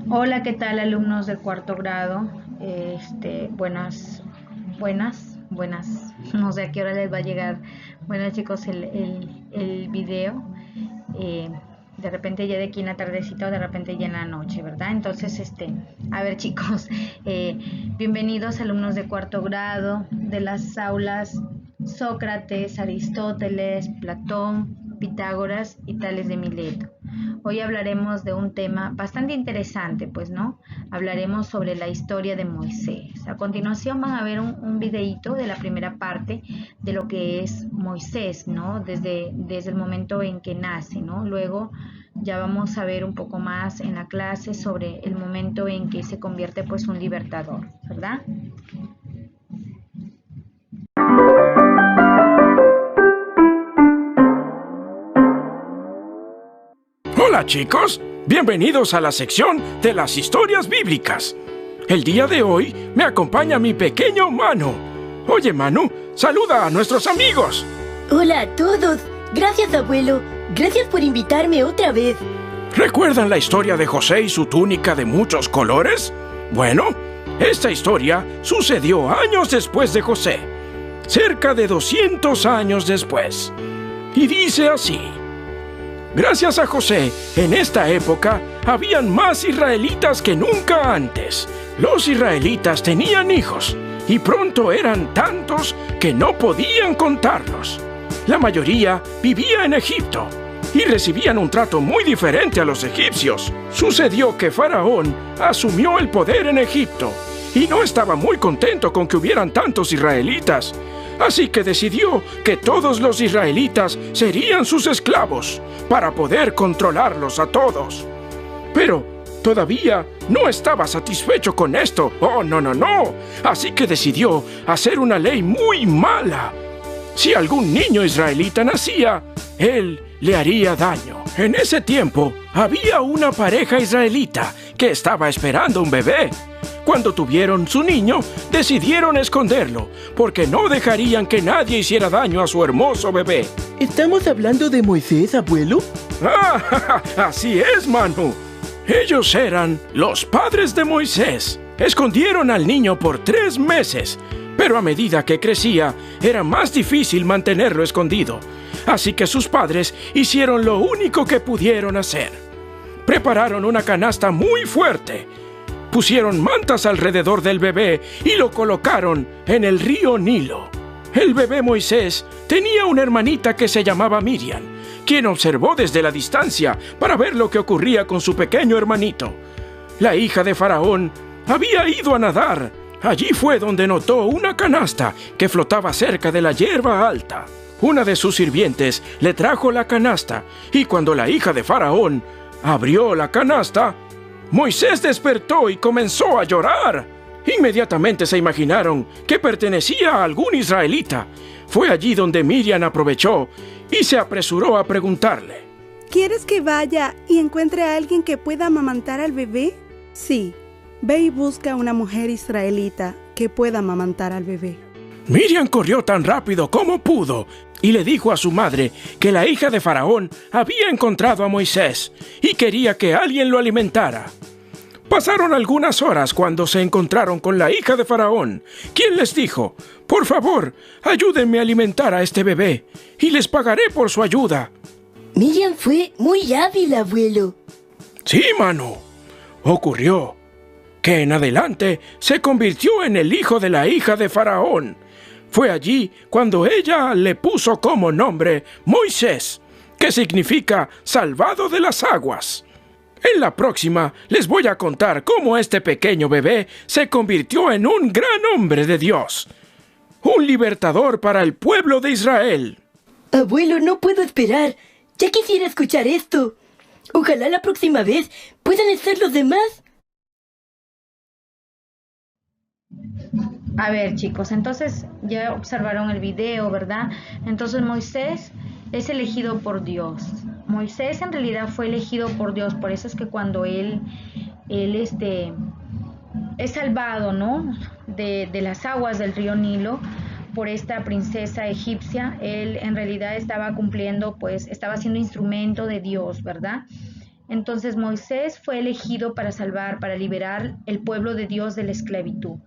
Hola, ¿qué tal, alumnos de cuarto grado? Buenas. No sé a qué hora les va a llegar. Bueno, chicos, el video. eh, de repente ya de aquí en la tardecita o de repente ya en la noche, ¿verdad? Entonces, a ver, chicos, eh, bienvenidos alumnos de cuarto grado de las aulas Sócrates, Aristóteles, Platón, Pitágoras y Tales de Mileto. Hoy hablaremos de un tema bastante interesante, pues, ¿no? Hablaremos sobre la historia de Moisés. A continuación van a ver un videíto de la primera parte de lo que es Moisés, ¿no? Desde el momento en que nace, ¿no? Luego ya vamos a ver un poco más en la clase sobre el momento en que se convierte, pues, un libertador, ¿verdad? Hola chicos, bienvenidos a la sección de las historias bíblicas. El día de hoy me acompaña mi pequeño Manu. Oye Manu, saluda a nuestros amigos. Hola a todos. Gracias, abuelo. Gracias por invitarme otra vez. ¿Recuerdan la historia de José y su túnica de muchos colores? Bueno, esta historia sucedió años después de José, cerca de 200 años después. Y dice así: gracias a José, en esta época habían más israelitas que nunca antes. Los israelitas tenían hijos y pronto eran tantos que no podían contarlos. La mayoría vivía en Egipto y recibían un trato muy diferente a los egipcios. Sucedió que Faraón asumió el poder en Egipto y no estaba muy contento con que hubieran tantos israelitas. Así que decidió que todos los israelitas serían sus esclavos para poder controlarlos a todos. Pero todavía no estaba satisfecho con esto. ¡Oh, no! Así que decidió hacer una ley muy mala. Si algún niño israelita nacía, él le haría daño. En ese tiempo había una pareja israelita que estaba esperando un bebé. Cuando tuvieron su niño, decidieron esconderlo, porque no dejarían que nadie hiciera daño a su hermoso bebé. ¿Estamos hablando de Moisés, abuelo? ¡Ah! Así es, Manu. Ellos eran los padres de Moisés. Escondieron al niño por 3 meses, pero a medida que crecía, era más difícil mantenerlo escondido. Así que sus padres hicieron lo único que pudieron hacer. Prepararon una canasta muy fuerte, pusieron mantas alrededor del bebé y lo colocaron en el río Nilo. El bebé Moisés tenía una hermanita que se llamaba Miriam, quien observó desde la distancia para ver lo que ocurría con su pequeño hermanito. La hija de Faraón había ido a nadar. Allí fue donde notó una canasta que flotaba cerca de la hierba alta. Una de sus sirvientes le trajo la canasta y cuando la hija de Faraón abrió la canasta, Moisés despertó y comenzó a llorar. Inmediatamente se imaginaron que pertenecía a algún israelita. Fue allí donde Miriam aprovechó y se apresuró a preguntarle: ¿quieres que vaya y encuentre a alguien que pueda amamantar al bebé? Sí, ve y busca a una mujer israelita que pueda amamantar al bebé. Miriam corrió tan rápido como pudo y le dijo a su madre que la hija de Faraón había encontrado a Moisés y quería que alguien lo alimentara. Pasaron algunas horas cuando se encontraron con la hija de Faraón, quien les dijo: por favor, ayúdenme a alimentar a este bebé y les pagaré por su ayuda. Miriam fue muy hábil, abuelo. Sí, Manu. Ocurrió que en adelante se convirtió en el hijo de la hija de Faraón. Fue allí cuando ella le puso como nombre Moisés, que significa salvado de las aguas. En la próxima les voy a contar cómo este pequeño bebé se convirtió en un gran hombre de Dios, un libertador para el pueblo de Israel. Abuelo, no puedo esperar. Ya quisiera escuchar esto. Ojalá la próxima vez puedan estar los demás. A ver, chicos, entonces ya observaron el video, ¿verdad? Entonces Moisés es elegido por Dios. Moisés en realidad fue elegido por Dios, por eso es que cuando él es salvado, ¿no? De las aguas del río Nilo por esta princesa egipcia, él en realidad estaba cumpliendo, pues estaba siendo instrumento de Dios, ¿verdad? Entonces Moisés fue elegido para salvar, para liberar el pueblo de Dios de la esclavitud.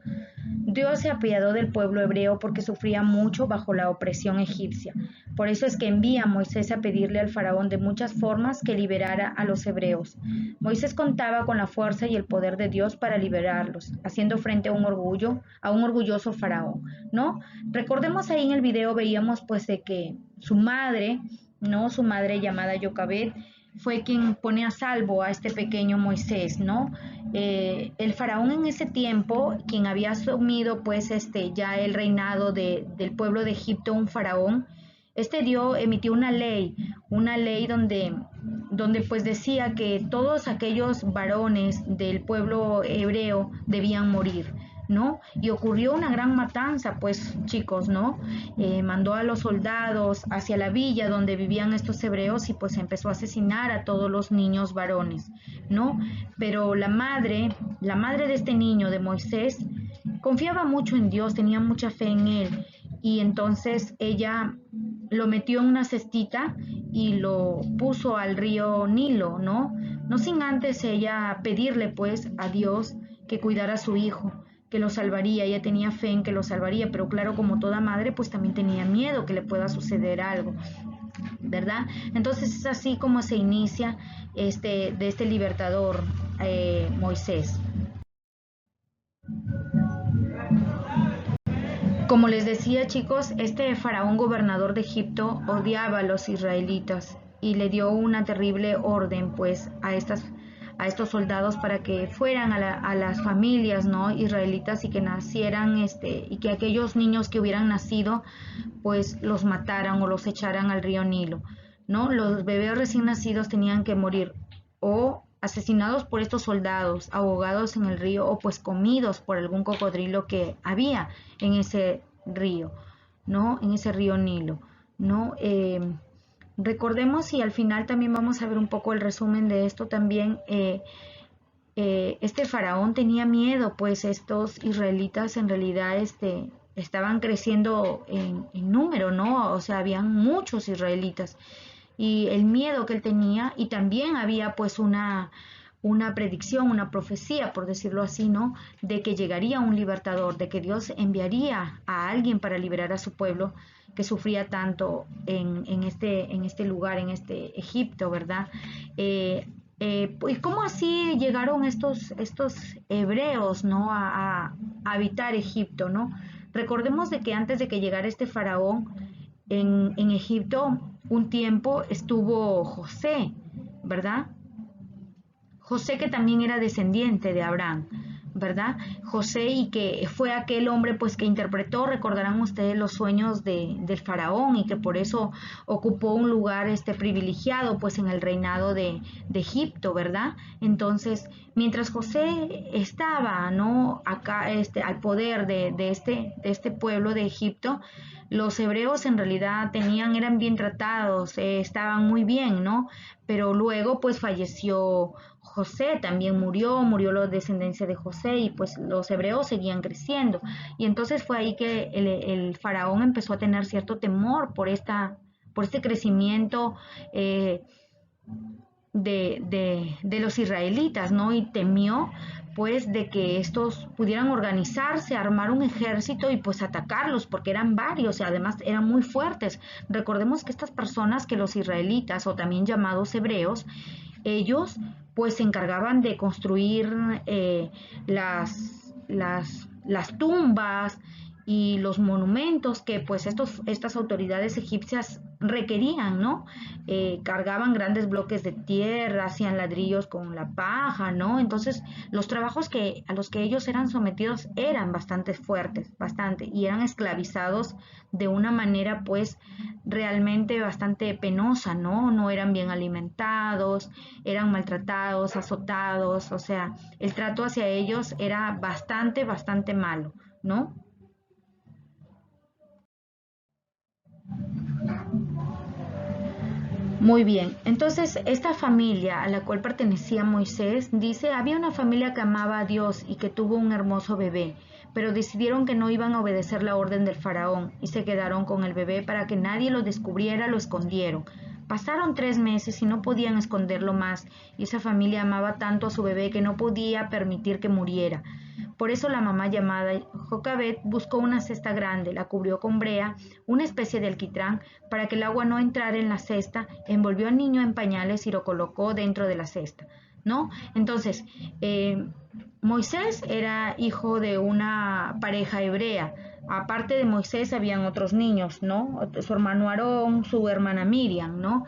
Dios se apiadó del pueblo hebreo porque sufría mucho bajo la opresión egipcia. Por eso es que envía a Moisés a pedirle al faraón de muchas formas que liberara a los hebreos. Moisés contaba con la fuerza y el poder de Dios para liberarlos, haciendo frente a un orgulloso faraón, ¿no? Recordemos ahí en el video veíamos pues de que su madre, ¿no? Su madre llamada Jocabed fue quien pone a salvo a este pequeño Moisés, ¿no? El faraón en ese tiempo, quien había asumido pues ya el reinado del pueblo de Egipto, un faraón, emitió una ley donde pues decía que todos aquellos varones del pueblo hebreo debían morir, ¿no? Y ocurrió una gran matanza, pues chicos, ¿no? Mandó a los soldados hacia la villa donde vivían estos hebreos y pues empezó a asesinar a todos los niños varones, ¿no? Pero la madre de este niño, de Moisés, confiaba mucho en Dios, tenía mucha fe en él, y entonces ella lo metió en una cestita y lo puso al río Nilo, ¿no? No sin antes ella pedirle pues a Dios que cuidara a su hijo, que lo salvaría. Ella tenía fe en que lo salvaría, pero claro, como toda madre, pues también tenía miedo que le pueda suceder algo, ¿verdad? Entonces es así como se inicia de este libertador, Moisés. Como les decía, chicos, este faraón gobernador de Egipto odiaba a los israelitas y le dio una terrible orden pues a estos soldados para que fueran a las familias, ¿no?, israelitas, y que nacieran y que aquellos niños que hubieran nacido pues los mataran o los echaran al río Nilo, ¿no? Los bebés recién nacidos tenían que morir o asesinados por estos soldados, ahogados en el río, o pues comidos por algún cocodrilo que había en ese río, ¿no? En ese río Nilo, ¿no? Recordemos, y al final también vamos a ver un poco el resumen de esto también, este faraón tenía miedo, pues estos israelitas en realidad estaban creciendo en número, ¿no? O sea, habían muchos israelitas, y el miedo que él tenía, y también había pues una predicción, una profecía, por decirlo así, ¿no?, de que llegaría un libertador, de que Dios enviaría a alguien para liberar a su pueblo que sufría tanto en este lugar, en este Egipto, ¿verdad? ¿Y cómo así llegaron estos hebreos, ¿no?, a habitar Egipto, ¿no? Recordemos de que antes de que llegara este faraón, en Egipto un tiempo estuvo José, ¿verdad? José, que también era descendiente de Abraham, ¿verdad? José, y que fue aquel hombre pues que interpretó, recordarán ustedes, los sueños del faraón, y que por eso ocupó un lugar privilegiado pues en el reinado de Egipto, ¿verdad? Entonces, mientras José estaba, ¿no?, acá al poder de este pueblo de Egipto, los hebreos en realidad eran bien tratados, estaban muy bien, ¿no? Pero luego pues falleció José, también murió la descendencia de José, y pues los hebreos seguían creciendo. Y entonces fue ahí que el faraón empezó a tener cierto temor por este crecimiento de los israelitas, ¿no? Y temió pues de que estos pudieran organizarse, armar un ejército y pues atacarlos, porque eran varios y además eran muy fuertes. Recordemos que estas personas, que los israelitas, o también llamados hebreos, ellos pues se encargaban de construir las tumbas y los monumentos que pues estas autoridades egipcias requerían, ¿no? Cargaban grandes bloques de tierra, hacían ladrillos con la paja, ¿no? Entonces los trabajos a los que ellos eran sometidos eran bastante fuertes, y eran esclavizados de una manera pues realmente bastante penosa, ¿no? No eran bien alimentados, eran maltratados, azotados, o sea, el trato hacia ellos era bastante malo, ¿no? Muy bien, entonces esta familia a la cual pertenecía Moisés, dice, había una familia que amaba a Dios y que tuvo un hermoso bebé, pero decidieron que no iban a obedecer la orden del faraón y se quedaron con el bebé para que nadie lo descubriera, lo escondieron. Pasaron 3 meses y no podían esconderlo más, y esa familia amaba tanto a su bebé que no podía permitir que muriera. Por eso la mamá llamada Jocabet buscó una cesta grande, la cubrió con brea, una especie de alquitrán, para que el agua no entrara en la cesta, envolvió al niño en pañales y lo colocó dentro de la cesta, ¿no? Entonces, Moisés era hijo de una pareja hebrea. Aparte de Moisés habían otros niños, ¿no? Su hermano Aarón, su hermana Miriam, ¿no?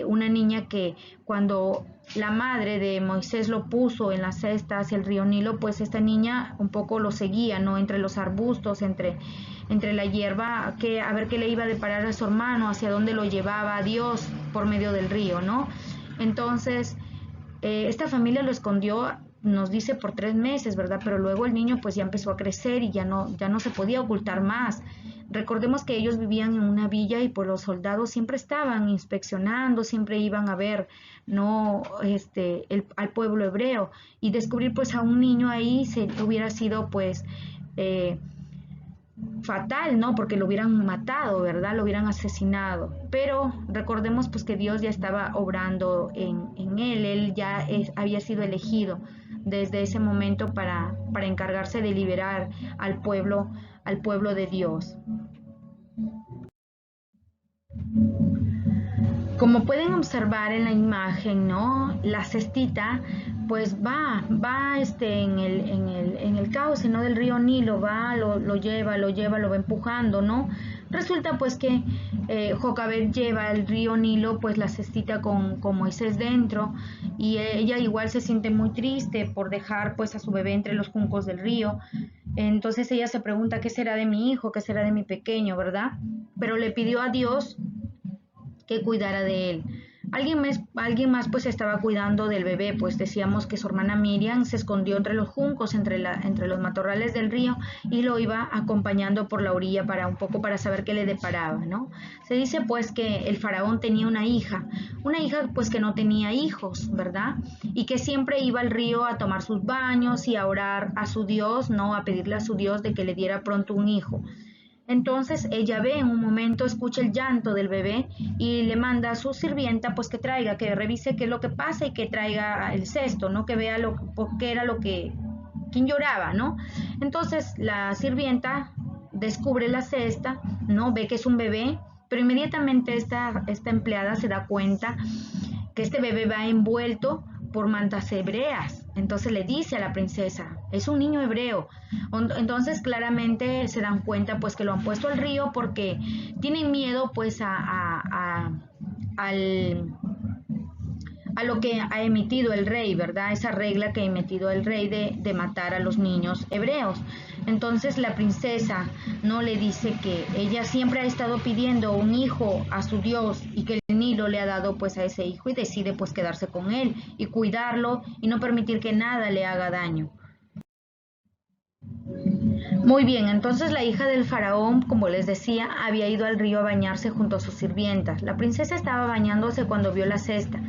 Una niña que cuando la madre de Moisés lo puso en la cesta hacia el río Nilo, pues esta niña un poco lo seguía, ¿no? Entre los arbustos, entre la hierba, a ver qué le iba a deparar a su hermano, hacia dónde lo llevaba a Dios por medio del río, ¿no? Entonces, esta familia lo escondió, nos dice, por 3 meses, ¿verdad? Pero luego el niño pues ya empezó a crecer y ya no se podía ocultar más. Recordemos que ellos vivían en una villa y pues los soldados siempre estaban inspeccionando, siempre iban a ver, ¿no? Al pueblo hebreo, y descubrir pues a un niño ahí se hubiera sido pues fatal, ¿no? Porque lo hubieran matado, ¿verdad? Lo hubieran asesinado. Pero recordemos pues que Dios ya estaba obrando en él ya había sido elegido desde ese momento para encargarse de liberar al pueblo de Dios. Como pueden observar en la imagen, ¿no? La cestita pues va en el cauce, ¿no? Del río Nilo, lo lleva, lo va empujando, ¿no? Resulta pues que Jocabet lleva al río Nilo pues la cestita con Moisés dentro, y ella igual se siente muy triste por dejar pues a su bebé entre los juncos del río. Entonces ella se pregunta, ¿qué será de mi hijo? ¿Qué será de mi pequeño? ¿Verdad? Pero le pidió a Dios que cuidara de él. Alguien más pues estaba cuidando del bebé, pues decíamos que su hermana Miriam se escondió entre los juncos, entre los matorrales del río, y lo iba acompañando por la orilla para saber qué le deparaba, ¿no? Se dice pues que el faraón tenía una hija pues que no tenía hijos, ¿verdad? Y que siempre iba al río a tomar sus baños y a orar a su Dios, ¿no? A pedirle a su Dios de que le diera pronto un hijo. Entonces ella ve en un momento, escucha el llanto del bebé y le manda a su sirvienta pues que revise qué es lo que pasa y que traiga el cesto, ¿no? Que vea qué era quién lloraba, ¿no? Entonces la sirvienta descubre la cesta, ¿no? Ve que es un bebé, pero inmediatamente esta empleada se da cuenta que este bebé va envuelto por mantas hebreas. Entonces le dice a la princesa, es un niño hebreo. Entonces claramente se dan cuenta pues que lo han puesto al río porque tienen miedo pues a lo que ha emitido el rey, ¿verdad? Esa regla que ha emitido el rey de matar a los niños hebreos. Entonces la princesa no le dice que ella siempre ha estado pidiendo un hijo a su Dios y que el Nilo le ha dado pues a ese hijo, y decide pues quedarse con él y cuidarlo y no permitir que nada le haga daño. Muy bien, entonces la hija del faraón, como les decía, había ido al río a bañarse junto a sus sirvientas. La princesa estaba bañándose cuando vio la cesta.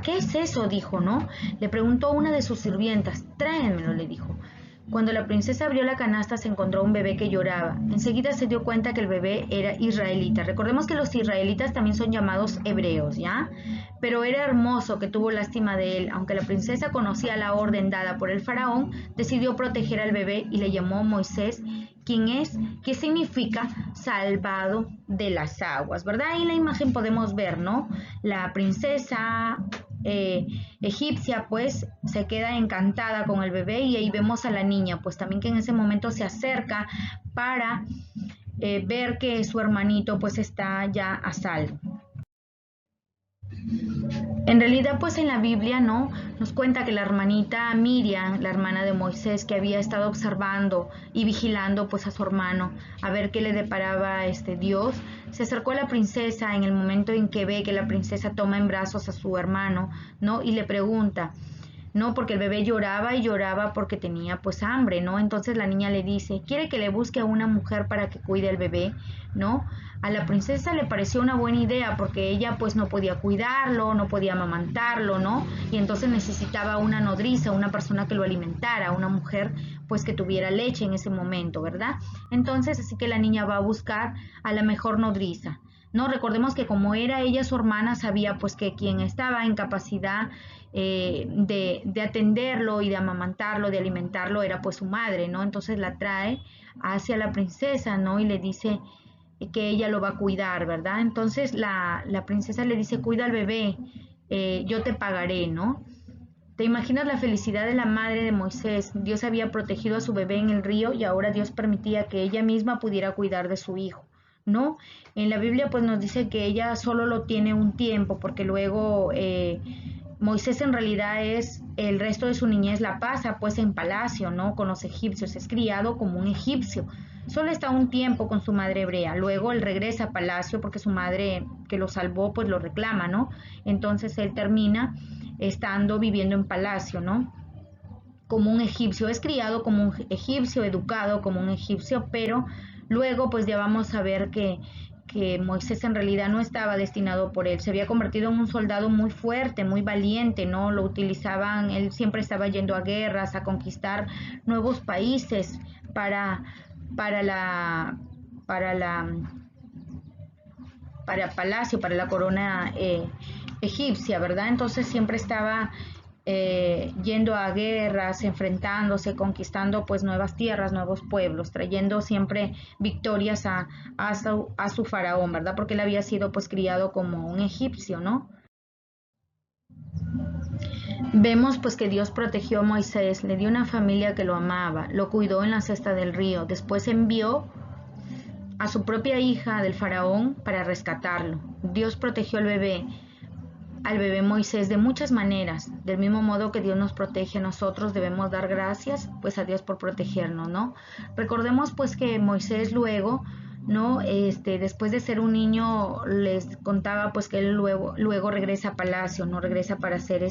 ¿Qué es eso?, dijo, ¿no? Le preguntó una de sus sirvientas. Tráenmelo, le dijo. Cuando la princesa abrió la canasta se encontró un bebé que lloraba. Enseguida se dio cuenta que el bebé era israelita. Recordemos que los israelitas también son llamados hebreos, ¿ya? Pero era hermoso, que tuvo lástima de él. Aunque la princesa conocía la orden dada por el faraón, decidió proteger al bebé y le llamó Moisés, que significa salvado de las aguas, ¿verdad? Ahí en la imagen podemos ver, ¿no? La princesa egipcia pues se queda encantada con el bebé, y ahí vemos a la niña pues también que en ese momento se acerca para ver que su hermanito pues está ya a salvo. En realidad pues en la Biblia, ¿no?, nos cuenta que la hermanita Miriam, la hermana de Moisés, que había estado observando y vigilando pues a su hermano a ver qué le deparaba Dios, se acercó a la princesa en el momento en que ve que la princesa toma en brazos a su hermano, ¿no?, y le pregunta, ¿no?, porque el bebé lloraba y lloraba porque tenía pues hambre, ¿no? Entonces la niña le dice, ¿quiere que le busque a una mujer para que cuide al bebé?, ¿no? A la princesa le pareció una buena idea porque ella pues no podía cuidarlo, no podía amamantarlo, ¿no? Y entonces necesitaba una nodriza, una persona que lo alimentara, una mujer pues que tuviera leche en ese momento, ¿verdad? Entonces así que la niña va a buscar a la mejor nodriza. No, recordemos que como era ella su hermana, sabía pues que quien estaba en capacidad de atenderlo y de amamantarlo, de alimentarlo, era pues su madre, ¿no? Entonces la trae hacia la princesa, ¿no? Y le dice que ella lo va a cuidar, ¿verdad? Entonces la princesa le dice, cuida al bebé, yo te pagaré, ¿no? ¿Te imaginas la felicidad de la madre de Moisés? Dios había protegido a su bebé en el río y ahora Dios permitía que ella misma pudiera cuidar de su hijo, ¿no? En la Biblia pues nos dice que ella solo lo tiene un tiempo porque luego Moisés en realidad es el resto de su niñez la pasa pues en palacio, ¿no? Con los egipcios, es criado como un egipcio. Solo está un tiempo con su madre hebrea, luego él regresa a palacio porque su madre que lo salvó pues lo reclama, ¿no? Entonces él termina viviendo en palacio, ¿no? Como un egipcio, es criado como un egipcio, educado como un egipcio, pero luego pues ya vamos a ver que Moisés en realidad no estaba destinado por él, se había convertido en un soldado muy fuerte, muy valiente, ¿no? Lo utilizaban, él siempre estaba yendo a guerras, a conquistar nuevos países para palacio, para la corona egipcia, ¿verdad? Entonces siempre estaba yendo a guerras, enfrentándose, conquistando pues nuevas tierras, nuevos pueblos, trayendo siempre victorias a su faraón, ¿verdad? Porque él había sido pues criado como un egipcio, ¿no? Vemos pues que Dios protegió a Moisés, le dio una familia que lo amaba, lo cuidó en la cesta del río, después envió a su propia hija del faraón para rescatarlo. Dios protegió al bebé Moisés de muchas maneras. Del mismo modo que Dios nos protege a nosotros, debemos dar gracias pues a Dios por protegernos, ¿no? Recordemos pues que Moisés luego, ¿no? Después de ser un niño, les contaba pues que él luego regresa a palacio, ¿no? Regresa para ser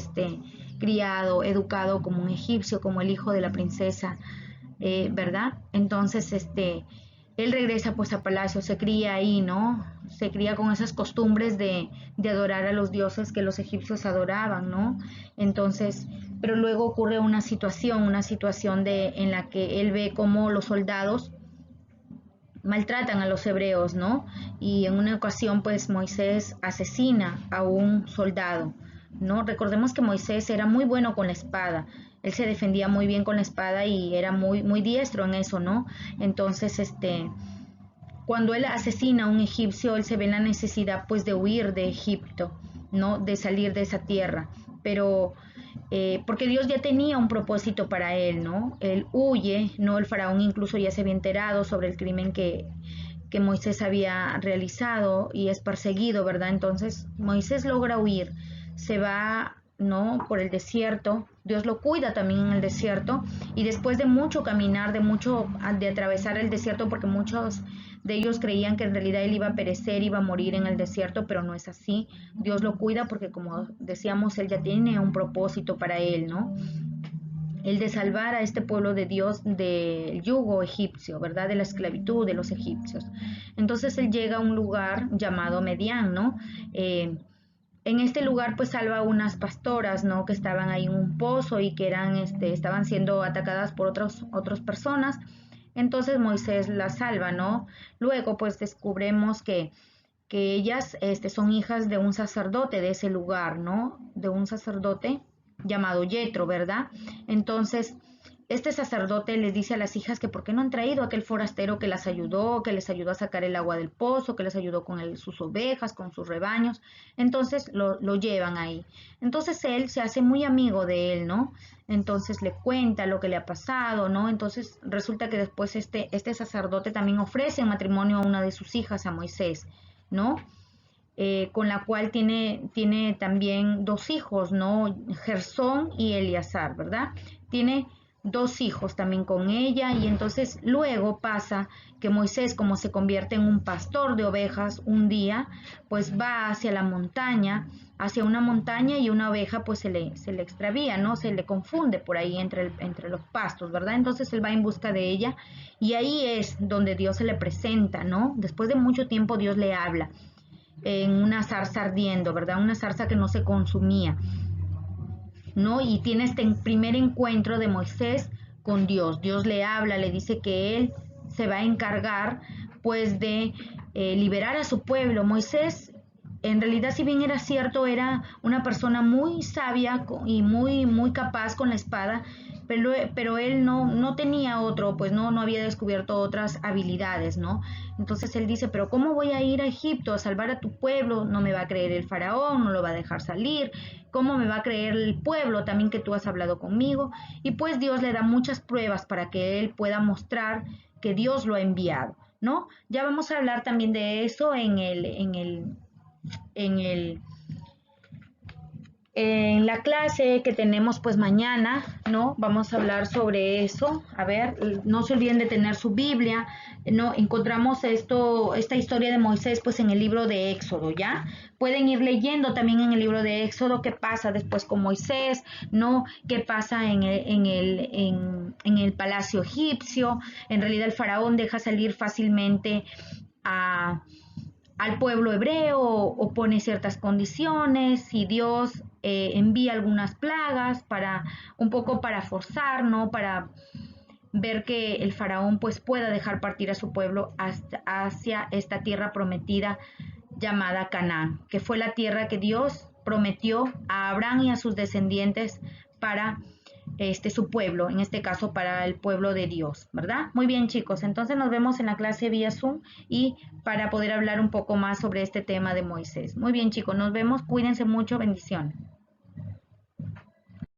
criado, educado como un egipcio, como el hijo de la princesa, ¿verdad? Entonces, él regresa pues a palacio, se cría ahí, ¿no? Se cría con esas costumbres de adorar a los dioses que los egipcios adoraban, ¿no? Entonces, pero luego ocurre una situación en la que él ve cómo los soldados maltratan a los hebreos, ¿no? Y en una ocasión pues Moisés asesina a un soldado, ¿no? Recordemos que Moisés era muy bueno con la espada, él se defendía muy bien con la espada y era muy, muy diestro en eso, ¿no? Entonces, cuando él asesina a un egipcio, él se ve en la necesidad pues de huir de Egipto, ¿no? De salir de esa tierra, pero porque Dios ya tenía un propósito para él, ¿no? Él huye, ¿no? El faraón incluso ya se había enterado sobre el crimen que Moisés había realizado y es perseguido, ¿verdad? Entonces Moisés logra huir, se va, ¿no? Por el desierto, Dios lo cuida también en el desierto y después de mucho caminar, de atravesar el desierto, porque muchos de ellos creían que en realidad él iba a perecer, iba a morir en el desierto, pero no es así. Dios lo cuida porque, como decíamos, él ya tiene un propósito para él, ¿no? El de salvar a este pueblo de Dios del yugo egipcio, ¿verdad? De la esclavitud de los egipcios. Entonces él llega a un lugar llamado Medián, ¿no? En este lugar pues salva a unas pastoras, ¿no? Que estaban ahí en un pozo y que estaban siendo atacadas por otras personas. Entonces Moisés las salva, ¿no? Luego pues descubrimos que ellas son hijas de un sacerdote de ese lugar, ¿no? De un sacerdote llamado Yetro, ¿verdad? Entonces este sacerdote les dice a las hijas que por qué no han traído a aquel forastero que las ayudó, que les ayudó a sacar el agua del pozo, que les ayudó con sus ovejas, con sus rebaños. Entonces lo llevan ahí. Entonces él se hace muy amigo de él, ¿no? Entonces le cuenta lo que le ha pasado, ¿no? Entonces resulta que después este sacerdote también ofrece en matrimonio a una de sus hijas, a Moisés, ¿no? Con la cual tiene también 2 hijos, ¿no? Gersón y Eleazar, ¿verdad? Tiene 2 hijos también con ella y entonces luego pasa que Moisés, como se convierte en un pastor de ovejas un día, pues va hacia la montaña, hacia una montaña y una oveja pues se le extravía, ¿no? Se le confunde por ahí entre los pastos, ¿verdad? Entonces él va en busca de ella y ahí es donde Dios se le presenta, ¿no? Después de mucho tiempo Dios le habla en una zarza ardiendo, ¿verdad? Una zarza que no se consumía, ¿no? Y tiene este primer encuentro de Moisés con Dios. Dios le habla, le dice que él se va a encargar pues de liberar a su pueblo. Moisés, en realidad, si bien era cierto, era una persona muy sabia y muy capaz con la espada, pero él no tenía otro, pues no había descubierto otras habilidades, ¿no? Entonces él dice, pero ¿cómo voy a ir a Egipto a salvar a tu pueblo? No me va a creer el faraón, no lo va a dejar salir. ¿Cómo me va a creer el pueblo también que tú has hablado conmigo? Y pues Dios le da muchas pruebas para que él pueda mostrar que Dios lo ha enviado, ¿no? Ya vamos a hablar también de eso en la clase que tenemos pues mañana, ¿no? Vamos a hablar sobre eso. A ver, no se olviden de tener su Biblia, ¿no? Encontramos esta historia de Moisés pues en el libro de Éxodo, ¿ya? Pueden ir leyendo también en el libro de Éxodo qué pasa después con Moisés, ¿no? Qué pasa en el palacio egipcio. En realidad el faraón deja salir fácilmente al pueblo hebreo o pone ciertas condiciones y Dios envía algunas plagas un poco para forzar, ¿no? Para ver que el faraón pues pueda dejar partir a su pueblo hacia esta tierra prometida llamada Canaán, que fue la tierra que Dios prometió a Abraham y a sus descendientes para su pueblo, en este caso para el pueblo de Dios, ¿verdad? Muy bien, chicos, entonces nos vemos en la clase vía Zoom y para poder hablar un poco más sobre este tema de Moisés. Muy bien, chicos, nos vemos, cuídense mucho, bendiciones.